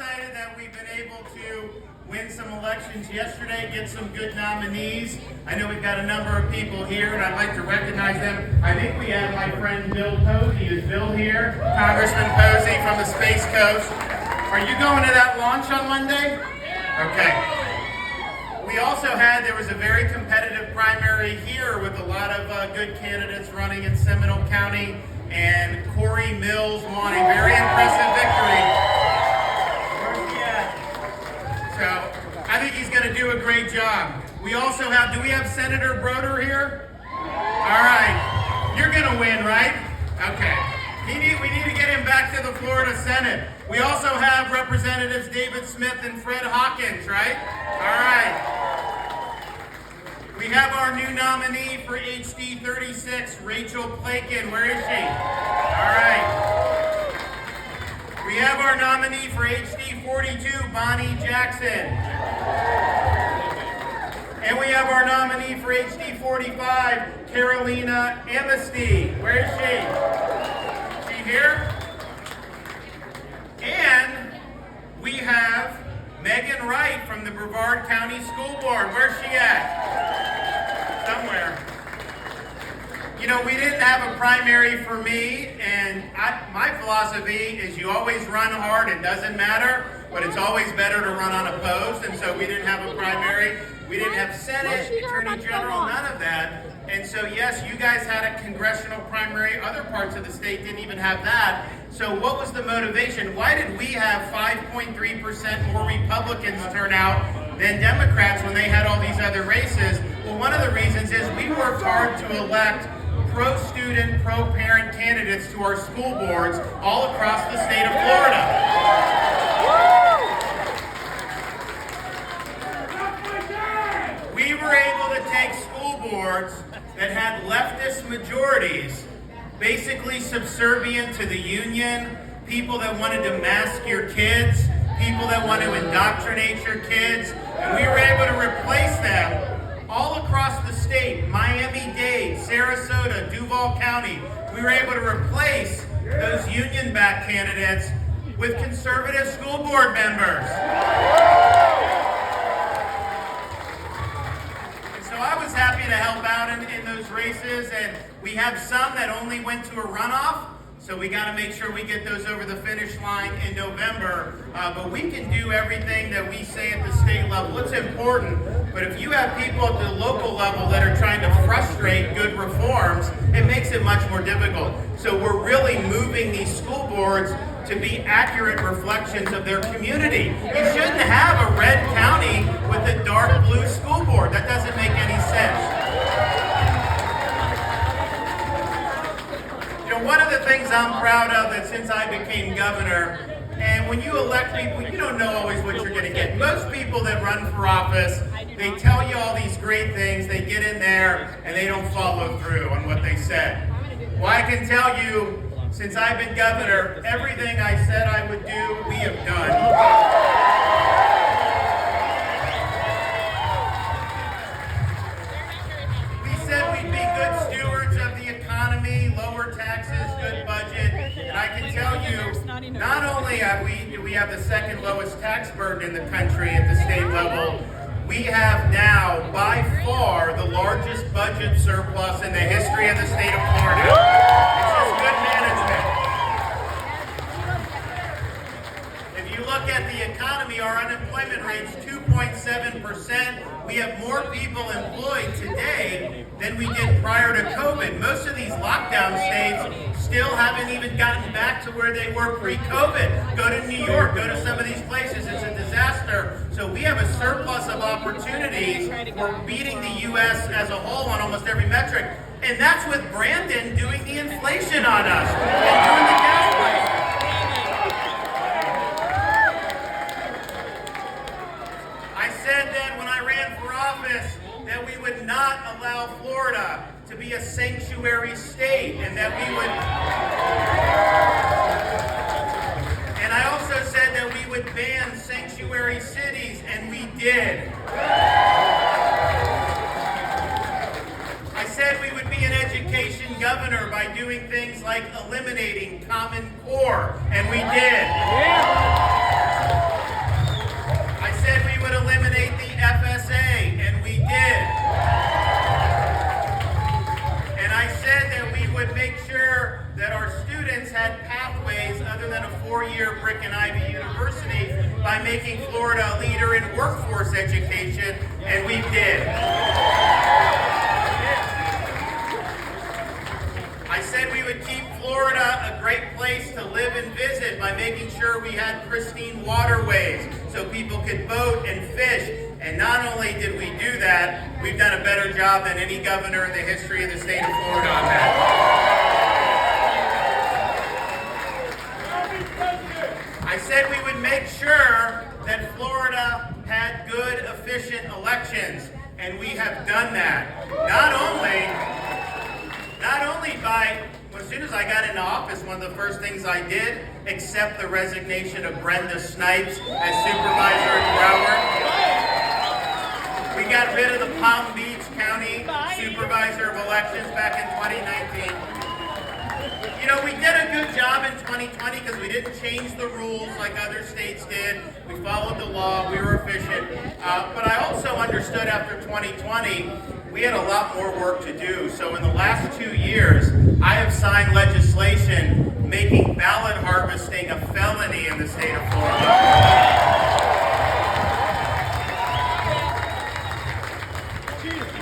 excited that we've been able to win some elections yesterday, get some good nominees. I know we've got a number of people here, and I'd like to recognize them. I think we have my friend Bill Posey. Is Bill here? Congressman Posey from the Space Coast. Are you going to that launch on Monday? Okay. We also there was a very competitive primary here with a lot of good candidates running in Seminole County, and Corey Mills won a very impressive victory. So I think he's going to do a great job. We also do we have Senator Broder here? All right. You're going to win, right? Okay. We need to get him back to the Florida Senate. We also have Representatives David Smith and Fred Hawkins, right? All right. We have our new nominee for HD 36, Rachel Plakin. Where is she? All right. We have our nominee for HD 42, Bonnie Jackson. And we have our nominee for HD 45, Carolina Amnesty. Where is she? Is she here? And we have Megan Wright from the Brevard County School Board. Where's she at? Somewhere. You know, we didn't have a primary for me, and my philosophy is you always run hard, it doesn't matter, but it's always better to run unopposed, and so we didn't have a primary. We didn't have Senate, Attorney General, none of that. And so, yes, you guys had a congressional primary. Other parts of the state didn't even have that. So what was the motivation? Why did we have 5.3% more Republicans turn out than Democrats when they had all these other races? Well, one of the reasons is we worked hard to elect pro-student, pro-parent candidates to our school boards all across the state of Florida. We were able to take school boards that had leftist majorities, basically subservient to the union, people that wanted to mask your kids, people that want to indoctrinate your kids, and we were able to replace them all across the state, Miami-Dade, Sarasota, Duval County. We were able to replace those union-backed candidates with conservative school board members. And so I was happy to help out in those races, and we have some that only went to a runoff. So we got to make sure we get those over the finish line in November. But we can do everything that we say at the state level. It's important. But if you have people at the local level that are trying to frustrate good reforms, it makes it much more difficult. So we're really moving these school boards to be accurate reflections of their community. You shouldn't have a red county with a dark blue school board. That doesn't make any sense. One of the things I'm proud of that since I became governor, and when you elect people, you don't know always what you're going to get. Most people that run for office, they tell you all these great things, they get in there, and they don't follow through on what they said. Well, I can tell you, since I've been governor, everything I said I would do, we have done. Not only do we have the second lowest tax burden in the country at the state level, we have now by far the largest budget surplus in the history of the state of Florida. It's just good management. If you look at the economy, our unemployment rate's 2.7%. We have more people employed today than we did prior to COVID. Most of these lockdown states still haven't even gotten back to where they were pre-COVID. Go to New York, go to some of these places, it's a disaster. So we have a surplus of opportunities. We're beating the U.S. as a whole on almost every metric. And that's with Brandon doing the inflation on us and doing the gas prices. I said that when I ran for office that we would not allow Florida to be a sanctuary state, and that we would, and I also said that we would ban sanctuary cities, and we did. I said we would be an education governor by doing things like eliminating Common Core, and we did. making Florida a leader in workforce education, and we did. I said we would keep Florida a great place to live and visit by making sure we had pristine waterways so people could boat and fish. And not only did we do that, we've done a better job than any governor in the history of the state of Florida on that. I said we would make sure that Florida had good, efficient elections, and we have done that. Not only by, as soon as I got into office, one of the first things I did, accept the resignation of Brenda Snipes as supervisor at Broward. We got rid of the Palm Beach County supervisor of elections back in 2019. You know, we did a good job in 2020 because we didn't change the rules like other states did. We followed the law. We were efficient. But I also understood after 2020, we had a lot more work to do. So in the last 2 years, I have signed legislation making ballot harvesting a felony in the state of Florida.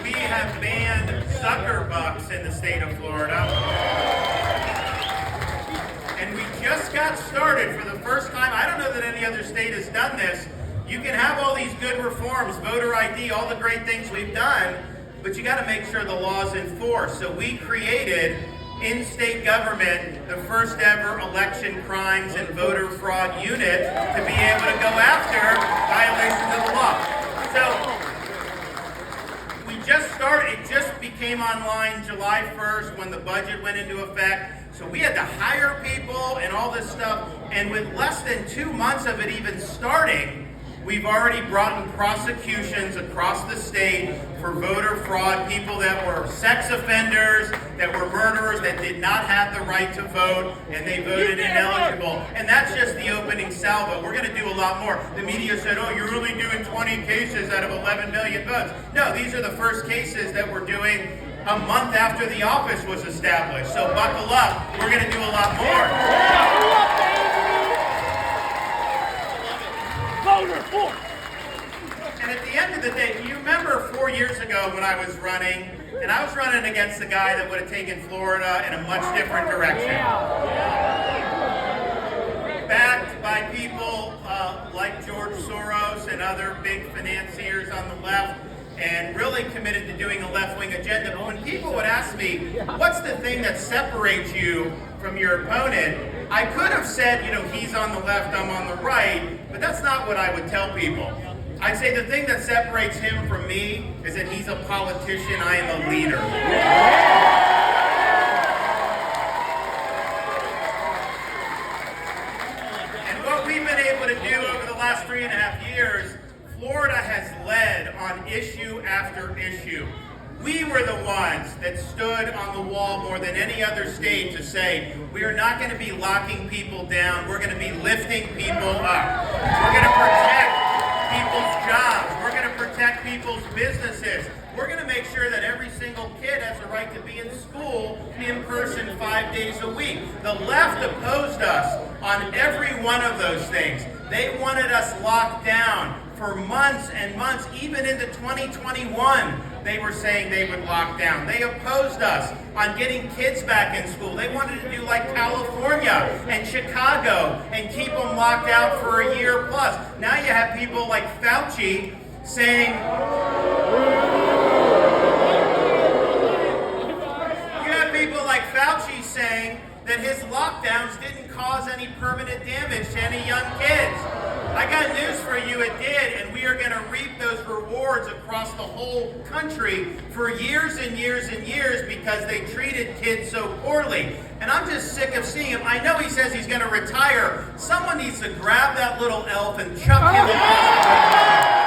We have banned sucker bucks in the state of Florida. And we just got started for the first time. I don't know that any other state has done this. You can have all these good reforms, voter ID, all the great things we've done, but you got to make sure the law's enforced. So we created in state government the first ever election crimes and voter fraud unit to be able to go after violations of the law. So we just started, it just became online July 1st when the budget went into effect. So we had to hire people and all this stuff, and with less than 2 months of it even starting, we've already brought in prosecutions across the state for voter fraud, people that were sex offenders, that were murderers, that did not have the right to vote, and they voted ineligible. And that's just the opening salvo. We're going to do a lot more. The media said, oh, you're only doing 20 cases out of 11 million votes. No, these are the first cases that we're doing a month after the office was established. So buckle up. We're going to do a lot more. And at the end of the day, you remember 4 years ago when I was running, and I was running against a guy that would have taken Florida in a much different direction. Backed by people like George Soros and other big financiers on the left, and really committed to doing a left-wing agenda. But when people would ask me, what's the thing that separates you from your opponent? I could have said, you know, he's on the left, I'm on the right, but that's not what I would tell people. I'd say the thing that separates him from me is that he's a politician, I am a leader. And what we've been able to do over the last 3.5 years, Florida has led on issue after issue. We were the ones that stood on the wall more than any other state to say, we are not going to be locking people down, we're going to be lifting people up. We're going to protect people's jobs, we're going to protect people's businesses. We're going to make sure that every single kid has a right to be in school in person 5 days a week. The left opposed us on every one of those things. They wanted us locked down for months and months, even into 2021. They were saying they would lock down. They opposed us on getting kids back in school. They wanted to do like California and Chicago and keep them locked out for a year plus. Now you have people like Fauci saying, that his lockdowns didn't cause any permanent damage to any young kids. I got news for you, it did, and we are going to reap those rewards across the whole country for years and years and years because they treated kids so poorly. And I'm just sick of seeing him. I know he says he's going to retire. Someone needs to grab that little elf and chuck him across the room.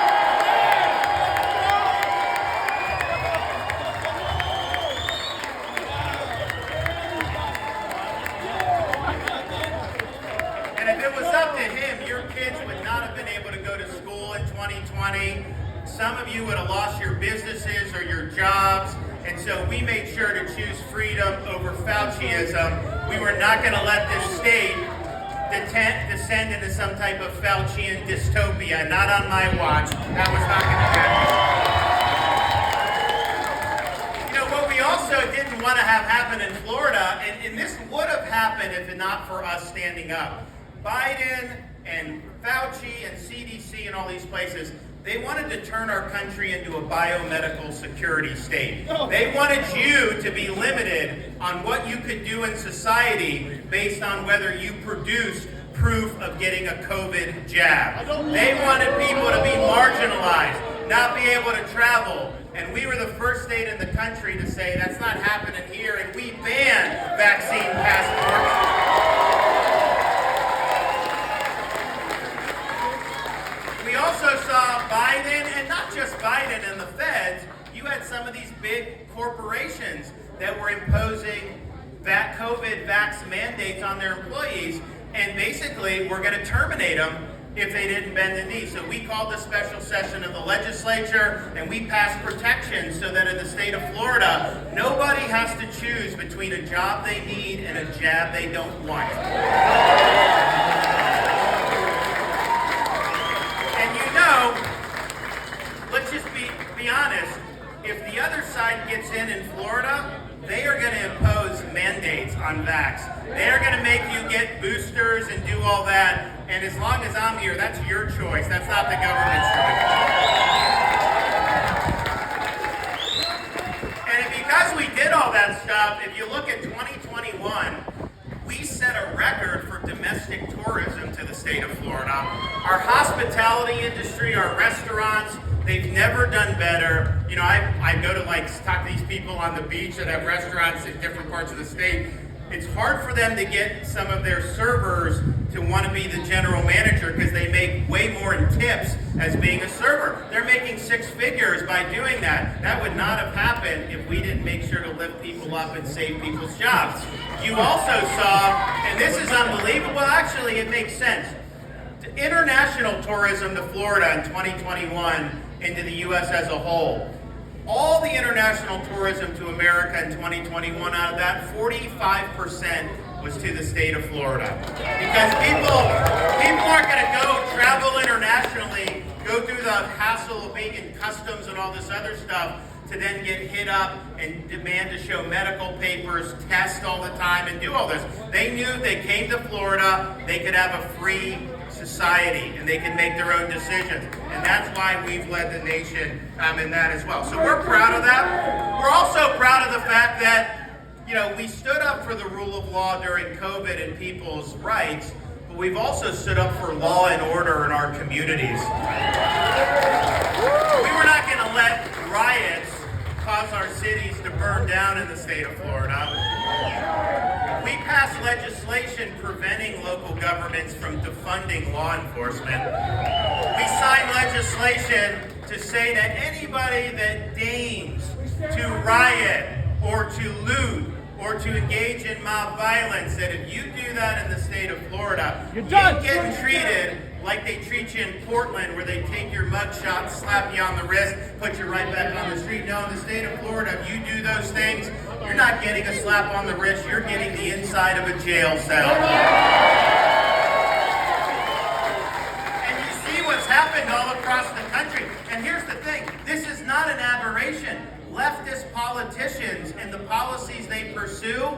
Some of you would have lost your businesses or your jobs, and so we made sure to choose freedom over Fauciism. We were not going to let this state descend into some type of Faucian dystopia. Not on my watch. That was not going to happen. You know, what we also didn't want to have happen in Florida, and this would have happened if not for us standing up. Biden and Fauci and CDC and all these places, they wanted to turn our country into a biomedical security state. They wanted you to be limited on what you could do in society based on whether you produced proof of getting a COVID jab. They wanted people to be marginalized, not be able to travel. And we were the first state in the country to say that's not happening here, and we banned vaccine passports. We also saw Biden, and not just Biden and the feds, you had some of these big corporations that were imposing that COVID vax mandates on their employees, and basically we're going to terminate them if they didn't bend the knee. So we called a special session of the legislature, and we passed protections so that in the state of Florida, nobody has to choose between a job they need and a jab they don't want. Let's just be honest, if the other side gets in Florida, they are going to impose mandates on vax. They are going to make you get boosters and do all that, and as long as I'm here, that's your choice. That's not the government's choice. And because we did all that stuff, if you look at 2021, we set a record for domestic tourism to the state of Florida. Our hospitality industry, our restaurants, they've never done better. You know, I go to talk to these people on the beach that have restaurants in different parts of the state. It's hard for them to get some of their servers to want to be the general manager because they make way more in tips as being a server. They're making six figures by doing that. That would not have happened if we didn't make sure to lift people up and save people's jobs. You also saw, and this is unbelievable, actually it makes sense, international tourism to Florida in 2021 into the U.S. as a whole. All the international tourism to America in 2021, out of that, 45% was to the state of Florida. Because people aren't going to go travel internationally, go through the hassle of being in customs and all this other stuff, to then get hit up and demand to show medical papers, test all the time, and do all this. They knew if they came to Florida, they could have a free society, and they can make their own decisions. And that's why we've led the nation in that as well. So we're proud of that. We're also proud of the fact that, you know, we stood up for the rule of law during COVID and people's rights, but we've also stood up for law and order in our communities. We were not going to let riots cause our cities to burn down in the state of Florida. We passed legislation preventing local governments from defunding law enforcement. We signed legislation to say that anybody that deigns to riot or to loot or to engage in mob violence, that if you do that in the state of Florida, you're getting treated like they treat you in Portland, where they take your mugshot, slap you on the wrist, put you right back on the street. No, in the state of Florida, if you do those things, you're not getting a slap on the wrist, you're getting the inside of a jail cell. And you see what's happened all across the country. And here's the thing, this is not an aberration. Leftist politicians and the policies they pursue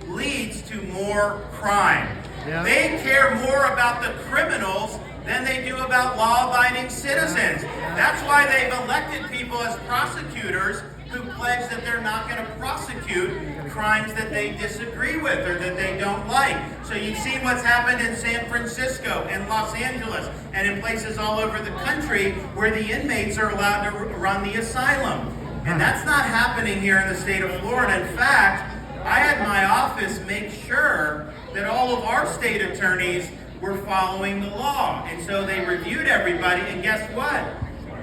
leads to more crime. Yeah. They care more about the criminals than they do about law-abiding citizens. That's why they've elected people as prosecutors who pledge that they're not going to prosecute crimes that they disagree with or that they don't like. So you've seen what's happened in San Francisco and Los Angeles and in places all over the country where the inmates are allowed to run the asylum. And that's not happening here in the state of Florida. In fact, I had my office make sure that all of our state attorneys were following the law. And so they reviewed everybody, and guess what?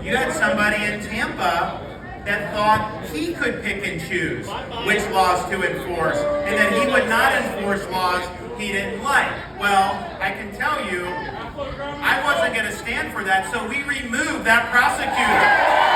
You had somebody in Tampa that thought he could pick and choose which laws to enforce, and that he would not enforce laws he didn't like. Well, I can tell you, I wasn't going to stand for that, so we removed that prosecutor.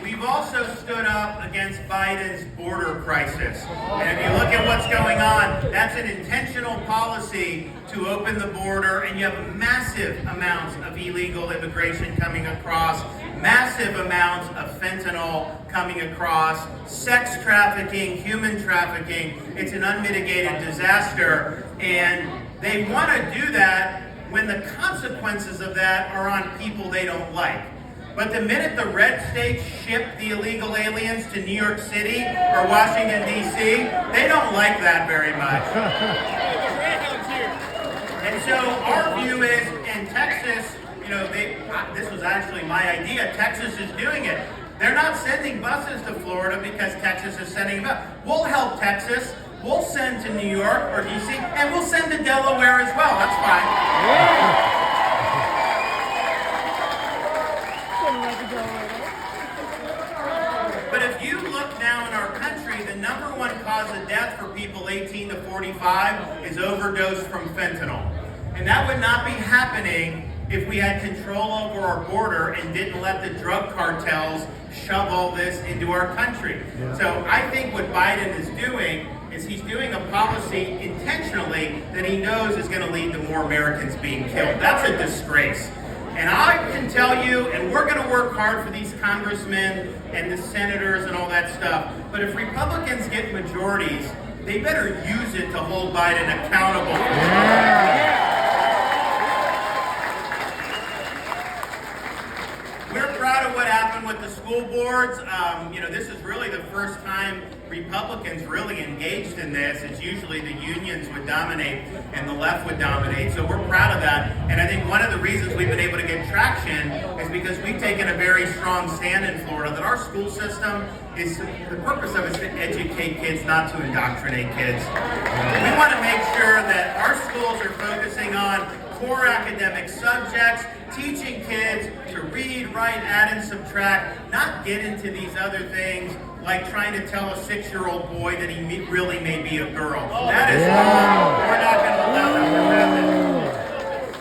We've also stood up against Biden's border crisis. And if you look at what's going on, that's an intentional policy to open the border, and you have massive amounts of illegal immigration coming across, massive amounts of fentanyl coming across, sex trafficking, human trafficking. It's an unmitigated disaster, and they want to do that when the consequences of that are on people they don't like. But the minute the red states ship the illegal aliens to New York City or Washington, D.C., they don't like that very much. And so our view is, in Texas, this was actually my idea, Texas is doing it. They're not sending buses to Florida because Texas is sending them up. We'll help Texas. We'll send to New York or D.C., and we'll send to Delaware as well. That's fine. But if you look now in our country, the number one cause of death for people 18 to 45 is overdose from fentanyl. And that would not be happening if we had control over our border and didn't let the drug cartels shove all this into our country. Yeah. So I think what Biden is doing is he's doing a policy intentionally that he knows is going to lead to more Americans being killed. That's a disgrace. And I can tell you, and we're going to work hard for these congressmen and the senators and all that stuff, but if Republicans get majorities, they better use it to hold Biden accountable. Yeah. We're proud of what happened with the school boards. This is really the first time Republicans really engaged in this. It's usually the unions would dominate and the left would dominate. So we're proud of that. And I think one of the reasons we've been able to get traction is because we've taken a very strong stand in Florida that our school system is, the purpose of it is to educate kids, not to indoctrinate kids. We want to make sure that our schools are focusing on core academic subjects, teaching kids to read, write, add, and subtract, not get into these other things like trying to tell a 6-year-old boy that he really may be a girl. That is wrong. We're not going to allow that to happen.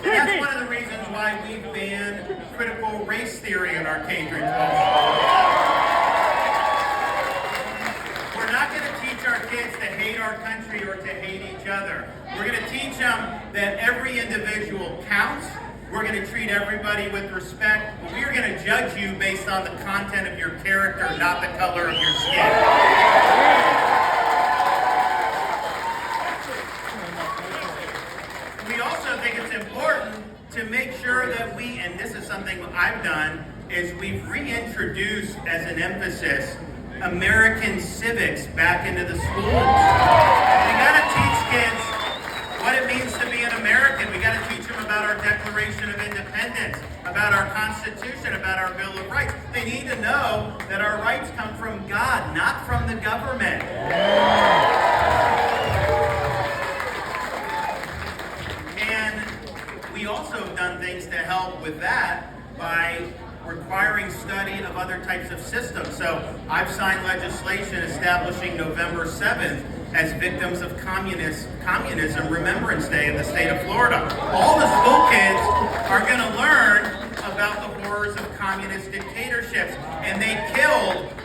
And that's one of the reasons why we banned critical race theory in our K-12 schools. We're not going to teach our kids to hate our country or to hate each other. We're going to teach them that every individual counts. We're going to treat everybody with respect. But we are going to judge you based on the content of your character, not the color of your skin. We also think it's important to make sure that we, and this is something I've done, is we've reintroduced as an emphasis American civics back into the schools. We got to teach kids what it means to be an American. We got to teach them about our Declaration of Independence, about our Constitution, about our Bill of Rights. They need to know that our rights come from God, not from the government. And we also have done things to help with that by requiring study of other types of systems. So I've signed legislation establishing November 7th as Victims of Communism Remembrance Day in the state of Florida. All the school kids are going to learn about the horrors of communist dictatorships. And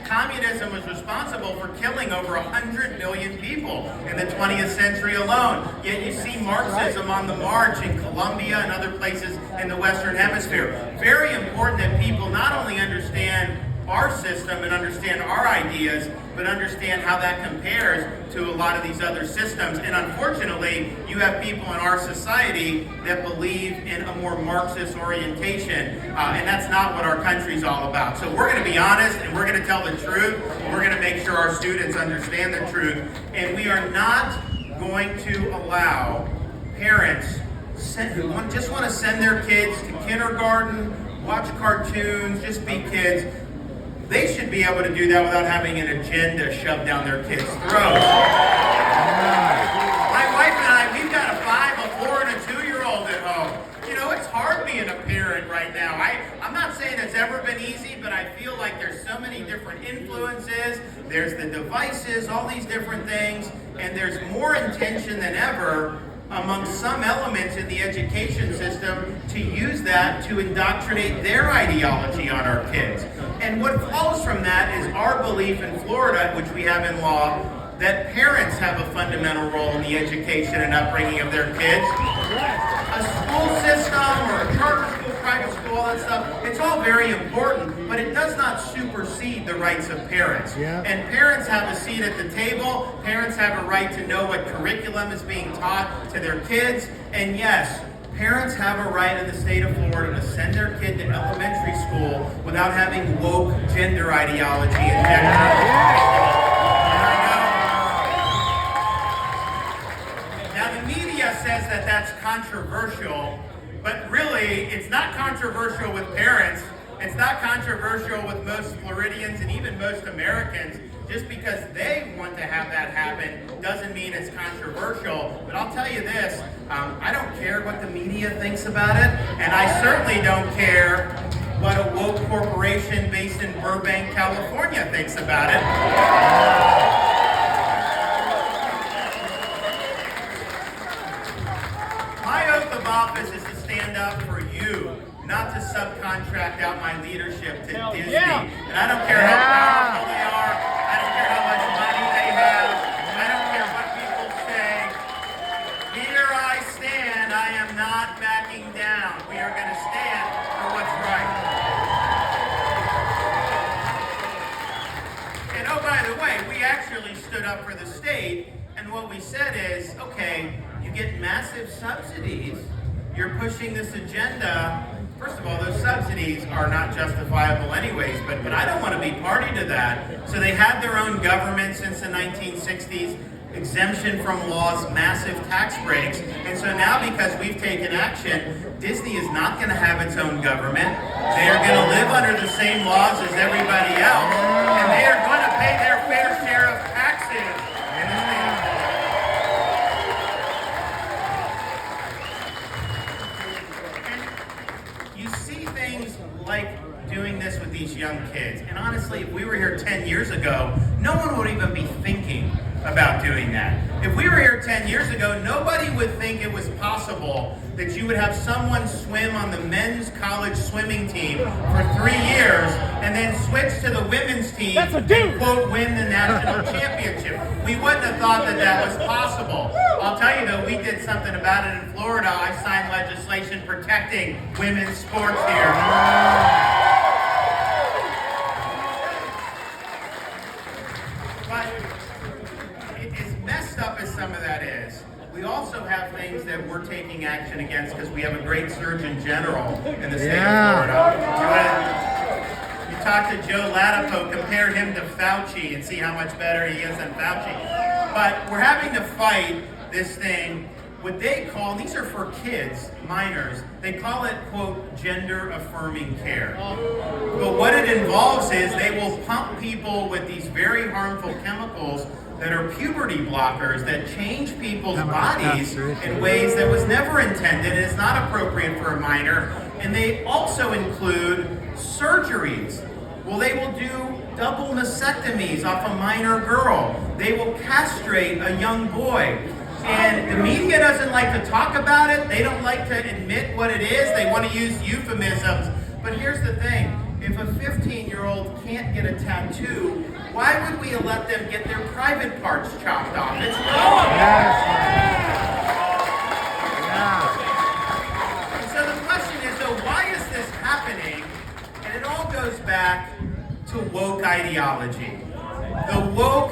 communism was responsible for killing over 100 million people in the 20th century alone. Yet you see Marxism on the march in Colombia and other places in the Western Hemisphere. Very important that people not only understand our system and understand our ideas, but understand how that compares to a lot of these other systems. And unfortunately, you have people in our society that believe in a more Marxist orientation, and that's not what our country's all about. So we're going to be honest, and we're going to tell the truth, and we're going to make sure our students understand the truth. And we are not going to allow parents who just want to send their kids to kindergarten, watch cartoons, just be kids. They should be able to do that without having an agenda shoved down their kids' throats. My wife and I, we've got a 5, a 4, and a 2-year-old at home. It's hard being a parent right now. I'm not saying it's ever been easy, but I feel like there's so many different influences. There's the devices, all these different things, and there's more intention than ever among some elements in the education system to use that to indoctrinate their ideology on our kids. And what flows from that is our belief in Florida, which we have in law, that parents have a fundamental role in the education and upbringing of their kids. A school system or a charter school, private school, all that stuff, it's all very important, but it does not supersede the rights of parents. Yeah. And parents have a seat at the table. Parents have a right to know what curriculum is being taught to their kids. And yes, parents have a right in the state of Florida to send their kid to elementary school without having woke gender ideology injected. Says that that's controversial, but really it's not controversial with parents. It's not controversial with most Floridians and even most Americans. Just because they want to have that happen doesn't mean it's controversial. But I'll tell you this, I don't care what the media thinks about it, and I certainly don't care what a woke corporation based in Burbank, California thinks about it. Office is to stand up for you, not to subcontract out my leadership to Disney. Yeah. And I don't care how powerful they are. I don't care how much money they have. I don't care what people say. Here I stand. I am not backing down. We are going to stand for what's right. And oh, by the way, we actually stood up for the state. And what we said is, okay, you get massive subsidies. You're pushing this agenda. First of all, those subsidies are not justifiable anyways, but I don't want to be party to that. So they had their own government since the 1960s, exemption from laws, massive tax breaks. And so now because we've taken action, Disney is not going to have its own government. They are going to live under the same laws as everybody else, and they are going to pay their fair share of taxes in the state of Florida. Like doing this with these young kids. And honestly, if we were here 10 years ago, no one would even be thinking about doing that. If we were here 10 years ago, nobody would think it was possible that you would have someone swim on the men's college swimming team for 3 years and then switch to the women's team and, quote, win the national championship. We wouldn't have thought that that was possible. I'll tell you though, we did something about it in Florida. I signed legislation protecting women's sports here. But as messed up as some of that is, we also have things that we're taking action against because we have a great Surgeon General in the state of Florida. You talk to Joe Latipo, compare him to Fauci and see how much better he is than Fauci. But we're having to fight this thing, what they call, these are for kids, minors, they call it, quote, gender-affirming care. But what it involves is they will pump people with these very harmful chemicals that are puberty blockers that change people's bodies in ways that was never intended and is not appropriate for a minor. And they also include surgeries. Well, they will do double mastectomies off a minor girl. They will castrate a young boy. And the media doesn't like to talk about it. They don't like to admit what it is. They want to use euphemisms. But here's the thing. If a 15-year-old can't get a tattoo, why would we let them get their private parts chopped off? It's wrong. And so the question is, though, why is this happening? And it all goes back to woke ideology. The woke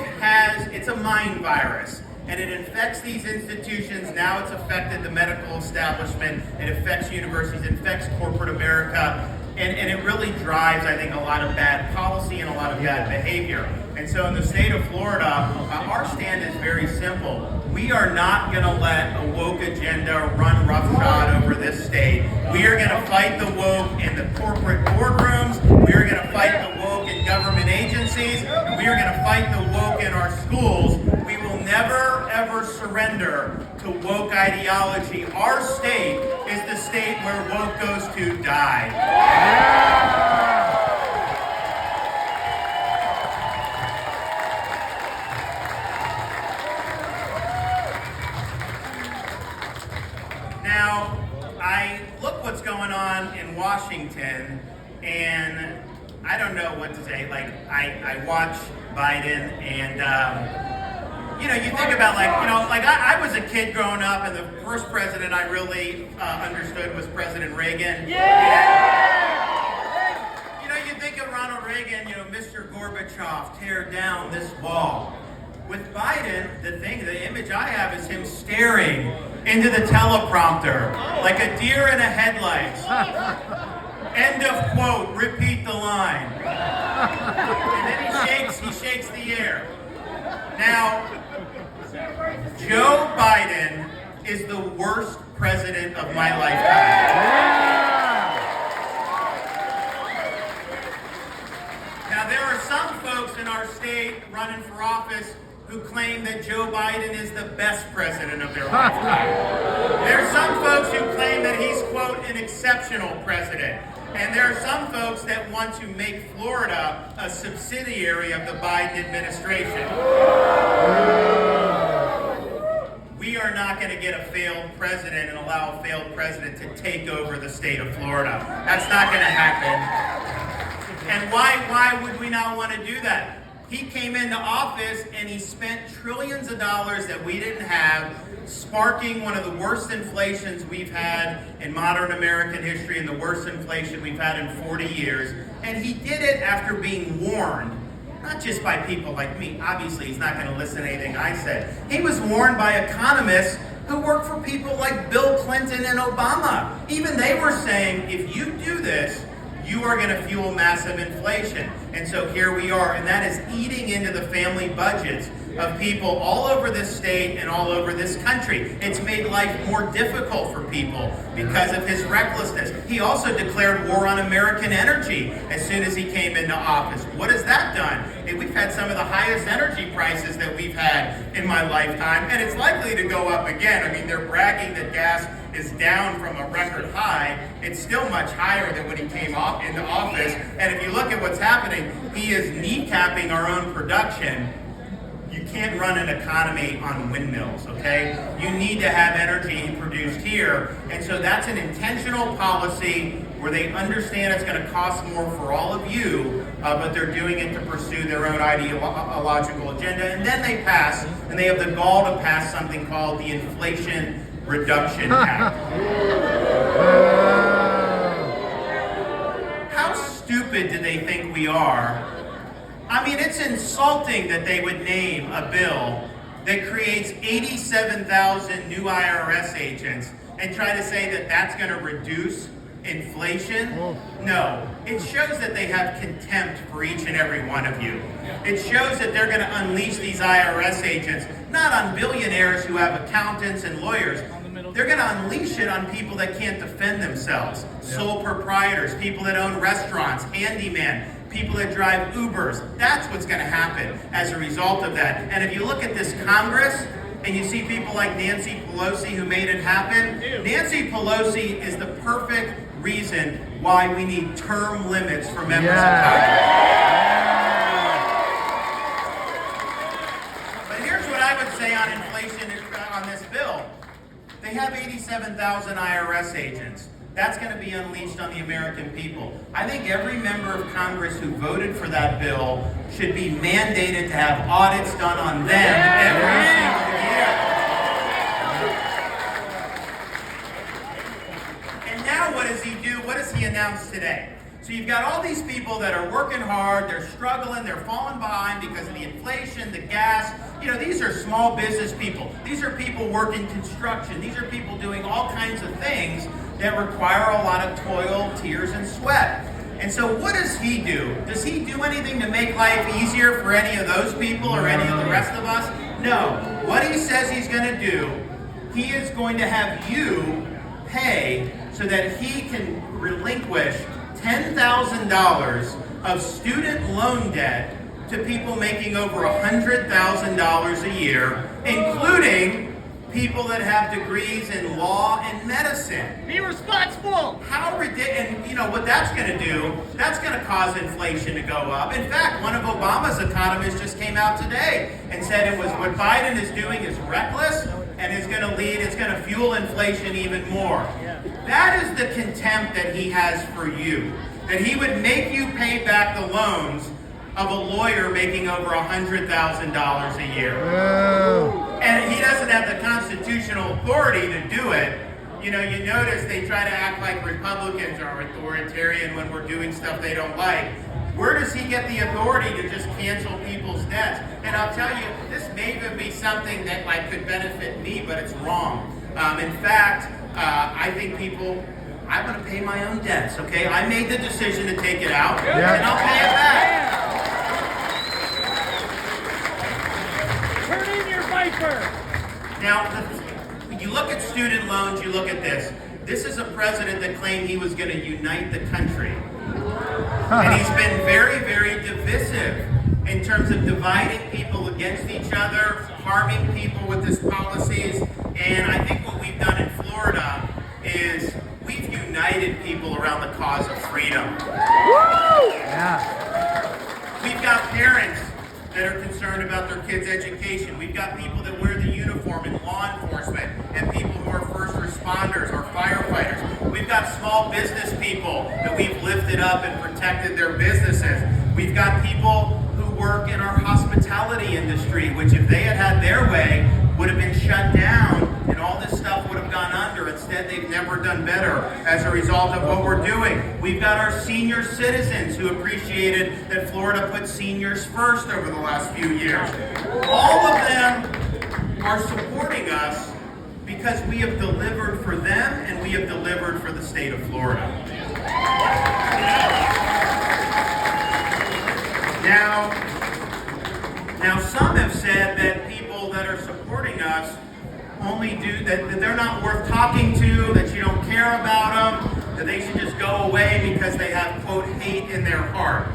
it's a mind virus. And it infects these institutions. Now it's affected the medical establishment. It affects universities. It affects corporate America. And it really drives, I think, a lot of bad policy and a lot of bad behavior. And so in the state of Florida, our stand is very simple. We are not going to let a woke agenda run roughshod over this state. We are going to fight the woke in the corporate boardrooms. We are going to fight the woke in government agencies. And we are going to fight the woke in our schools. We will never, ever surrender to woke ideology. Our state is the state where woke goes to die. Now, I look what's going on in Washington, and I don't know what to say. Like, I watch Biden, and you think about I was a kid growing up, and the first president I really understood was President Reagan. Yeah! You think of Ronald Reagan, Mr. Gorbachev, tear down this wall. With Biden, the image I have is him staring into the teleprompter like a deer in a headlights. End of quote, repeat the line. And then he shakes the air. Now, Joe Biden is the worst president of my lifetime. Now, there are some folks in our state running for office who claim that Joe Biden is the best president of their lifetime. There are some folks who claim that he's, quote, an exceptional president. And there are some folks that want to make Florida a subsidiary of the Biden administration. We are not going to get a failed president and allow a failed president to take over the state of Florida. That's not going to happen. And why would we not want to do that? He came into office and he spent trillions of dollars that we didn't have, sparking one of the worst inflations we've had in modern American history and the worst inflation we've had in 40 years. And he did it after being warned, not just by people like me. Obviously, he's not going to listen to anything I said. He was warned by economists who work for people like Bill Clinton and Obama. Even they were saying, if you do this, you are going to fuel massive inflation. And so here we are, and that is eating into the family budgets of people all over this state and all over this country. It's made life more difficult for people because of his recklessness. He also declared war on American energy as soon as he came into office. What has that done? And we've had some of the highest energy prices that we've had in my lifetime, and it's likely to go up again. I mean, they're bragging that gas is down from a record high. It's still much higher than when he came into office. And if you look at what's happening, he is kneecapping our own production. You can't run an economy on windmills, okay? You need to have energy produced here. And so that's an intentional policy where they understand it's going to cost more for all of you, but they're doing it to pursue their own ideological agenda. And then they pass, and they have the gall to pass something called the Inflation Reduction Act. How stupid do they think we are? I mean, it's insulting that they would name a bill that creates 87,000 new IRS agents and try to say that that's going to reduce inflation. No, it shows that they have contempt for each and every one of you. It shows that they're going to unleash these IRS agents, not on billionaires who have accountants and lawyers. They're going to unleash it on people that can't defend themselves, sole proprietors, people that own restaurants, handyman, people that drive Ubers. That's what's going to happen as a result of that. And if you look at this Congress and you see people like Nancy Pelosi who made it happen, Nancy Pelosi is the perfect reason why we need term limits for members of Congress. But here's what I would say on inflation on this bill. They have 87,000 IRS agents. That's going to be unleashed on the American people. I think every member of Congress who voted for that bill should be mandated to have audits done on them every single year. And now what does he do? What does he announce today? So you've got all these people that are working hard, they're struggling, they're falling behind because of the inflation, the gas. You know, these are small business people. These are people working construction. These are people doing all kinds of things that require a lot of toil, tears, and sweat. And so what does he do? Does he do anything to make life easier for any of those people or any of the rest of us? No. What he says he's going to do, he is going to have you pay so that he can relinquish $10,000 of student loan debt to people making over $100,000 a year, including people that have degrees in law and medicine. Be responsible! How ridiculous. And you know what that's going to do? That's going to cause inflation to go up. In fact, one of Obama's economists just came out today and said it was what Biden is doing is reckless. and it's going to fuel inflation even more. That is the contempt that he has for you. That he would make you pay back the loans of a lawyer making over $100,000 a year. And he doesn't have the constitutional authority to do it. You know, you notice they try to act like Republicans are authoritarian when we're doing stuff they don't like. Where does he get the authority to just cancel people's debts? And I'll tell you, this may even be something that could benefit me, but it's wrong. In fact, I think I'm going to pay my own debts, okay? I made the decision to take it out, and I'll pay it back. Turn in your Viper! Now, you look at student loans, you look at this. This is a president that claimed he was going to unite the country. And he's been very, very divisive in terms of dividing people against each other, harming people with his policies. And I think what we've done in Florida is we've united people around the cause of freedom. Woo! We've got parents that are concerned about their kids' education. We've got people that wear the uniform in law enforcement and people who are first responders or firefighters. We've got small business people that we've lifted up and protected their businesses. We've got people who work in our hospitality industry, which if they had their way, would have been shut down and all this stuff would have gone under. Instead, they've never done better as a result of what we're doing. We've got our senior citizens who appreciated that Florida put seniors first over the last few years. All of them are supporting us because we have delivered for them and we have delivered for the state of Florida. Now some have said that people that are supporting us only do that they're not worth talking to, that you don't care about them, that they should just go away because they have, quote, hate in their heart.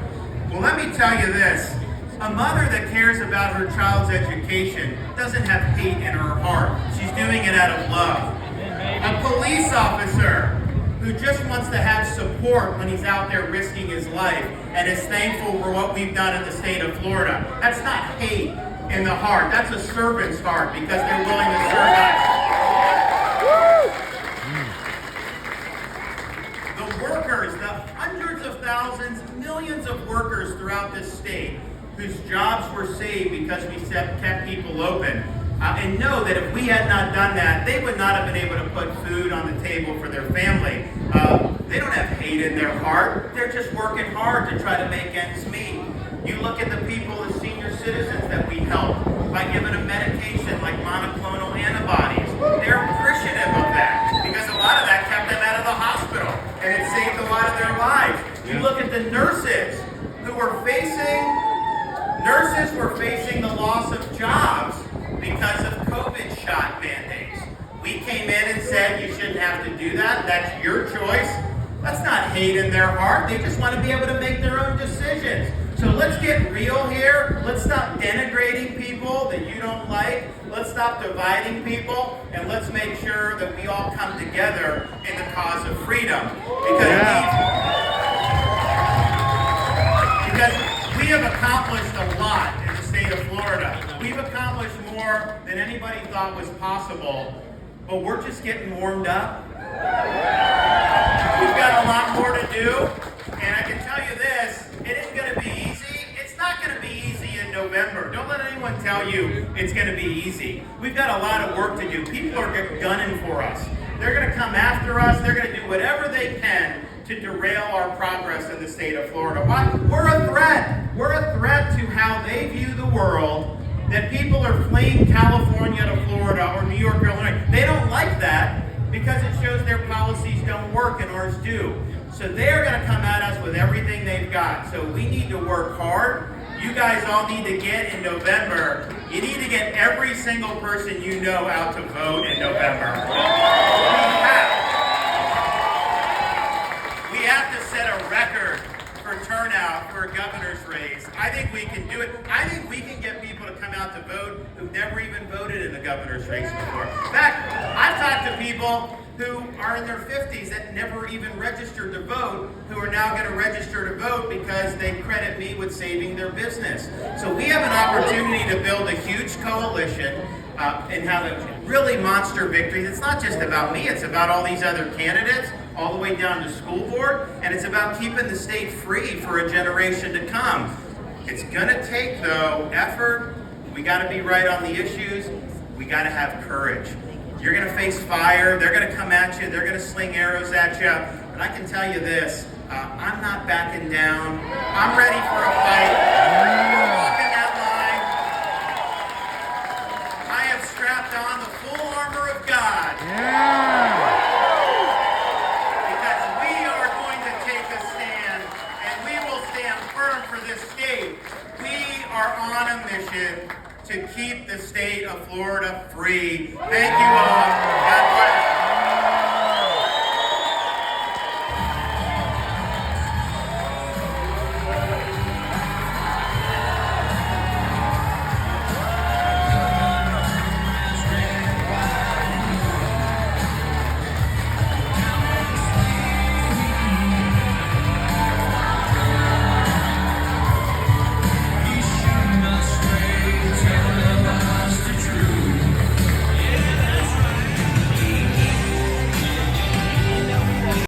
Well, let me tell you this. A mother that cares about her child's education doesn't have hate in her heart. She's doing it out of love. A police officer who just wants to have support when he's out there risking his life and is thankful for what we've done in the state of Florida. That's not hate in the heart. That's a servant's heart because they're willing to serve us. The workers, the hundreds of thousands, millions of workers throughout this state whose jobs were saved because we kept people open. And know that if we had not done that, they would not have been able to put food on the table for their family. They don't have hate in their heart. They're just working hard to try to make ends meet. You look at the people, the senior citizens that we help by giving them medication like monoclonal antibodies. They're appreciative of that because a lot of that kept them out of the hospital and it saved a lot of their lives. You look at the nurses who were facing the loss of jobs because of COVID shot mandates. We came in and said you shouldn't have to do that. That's your choice. That's not hate in their heart. They just want to be able to make their own decisions. So let's get real here. Let's stop denigrating people that you don't like. Let's stop dividing people. And let's make sure that we all come together in the cause of freedom. Because we have accomplished a lot in the state of Florida. We've accomplished more than anybody thought was possible, but we're just getting warmed up. We've got a lot more to do, and I can tell you this, it isn't going to be easy. It's not going to be easy in November. Don't let anyone tell you it's going to be easy. We've got a lot of work to do. People are gunning for us. They're going to come after us. They're going to do whatever they can to derail our progress in the state of Florida. Why? We're a threat. We're a threat to how they view the world, that people are fleeing California to Florida or New York or Illinois. They don't like that because it shows their policies don't work and ours do. So they're going to come at us with everything they've got. So we need to work hard. You guys all need to get in November. You need to get every single person you know out to vote in November. We have to set a record for turnout for a governor's race. I think we can do it. I think we can get people to come out to vote who've never even voted in the governor's race before. In fact, I've talked to people who are in their 50s that never even registered to vote, who are now going to register to vote because they credit me with saving their business. So we have an opportunity to build a huge coalition and have a really monster victory. It's not just about me, it's about all these other candidates, all the way down to school board, and it's about keeping the state free for a generation to come. It's gonna take, though, effort. We gotta be right on the issues. We gotta have courage. You're gonna face fire, they're gonna come at you, they're gonna sling arrows at you, but I can tell you this, I'm not backing down. I'm ready for a fight. We're walking that line. I have strapped on the full armor of God. Because we are going to take a stand, and we will stand firm for this state. We are on a mission to keep the state of Florida free. Thank you all. God bless.